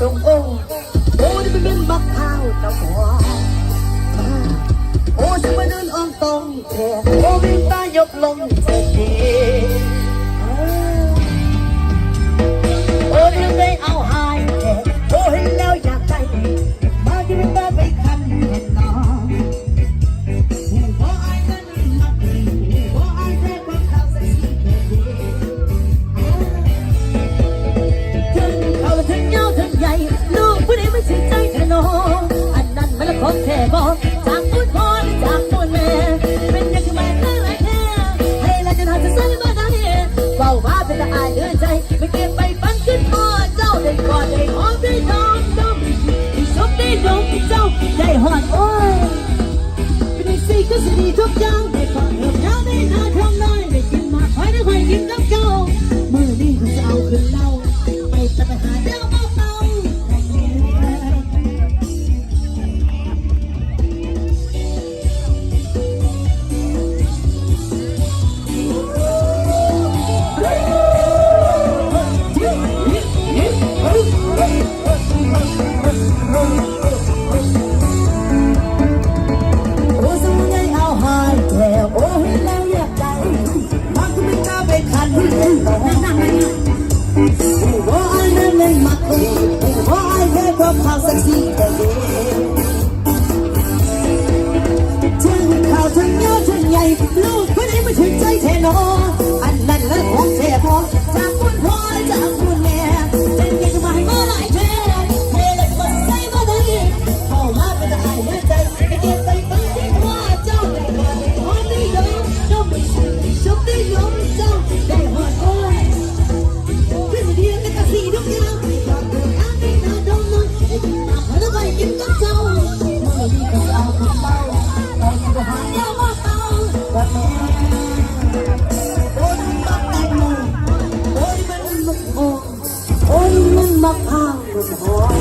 ส่งโอ้โอ้ที่เป็นบักข้าวเจ้าหัวโอ้ที่มาเดินอ้อมตรงแค่โอ้วิ่งตายกลงเจ็บดีโอ้ที่ได้เอาหายแค่โอ้เห็นแล้วอยากใจมาที่เป็นตาไปคันเห็นน้องโอ้ไอ้นั่นมักดีโอ้ไอ้แค่ความข้าวใส่สีแค่ดีเขาถึงยาวถึงใหญ่ลูกผู้ใดไม่ชื่นใจแค่น้องอันนั้นมันละคนแค่บอกจากต้นพ่อจากต้นแม่เป็นยังไงมาได้ไรแค่ให้เราจะทำจะใส่มาได้เบาว่าเป็นละอายเดินใจไม่เก็บไปฝันขึ้นพ่อเจ้าได้กอดได้หอมได้ดมดมที่ชอบได้ดมที่เจ้าได้หอดโอ้ยเป็นสิ่งก็สิ่งดีทุกอย่างได้ฟังเรื่องยาวได้นานทำได้ได้กินมาคอยได้คอยกินกับเจ้ามือนี้ก็จะเอาขึ้นเล่าไปจะไปหาเจ้าเบาโอ้สมุนไพรเอาหายแล้วโอ้เห็นแล้วอยากใจบางคนไม่กล้าไปคันนั่งโอ้ไอ้นั่นเล่นมักดีโอ้ไอ้แค่ความข้าวเซ็กซี่แต่ดีถึงข่าวถึงยาวถึงใหญ่ลูกคนนี้ไม่ถึงใจแท้นออันนั้นเลิกของแท้พอจากคุณพ่อจากคุณแม่เป็นยังไงมาหลายแท้เทเลยก็ใส่มาได้เข้ามาเป็นไอ้เนื้อใจไม่เก็บไปฝันที่ว่าเจ้าได้หอดหอมได้ยอมเจ้าไม่ชื่อชอบได้ยอมเจ้าได้หอดโอ้ยขึ้นเรียนในกะสีทุกอย่างอยากเดินทางได้นานดงนั้นได้กินมาขอแล้วไปกินกับเจ้าเมื่อนี้ก็เอาคนเบาแต่ยังไปหาเจ้ามาเบาวันนี้โอ้ยมักแตงโมโอ้ยมันมักโอ้ยมันมักข้าวมันหอม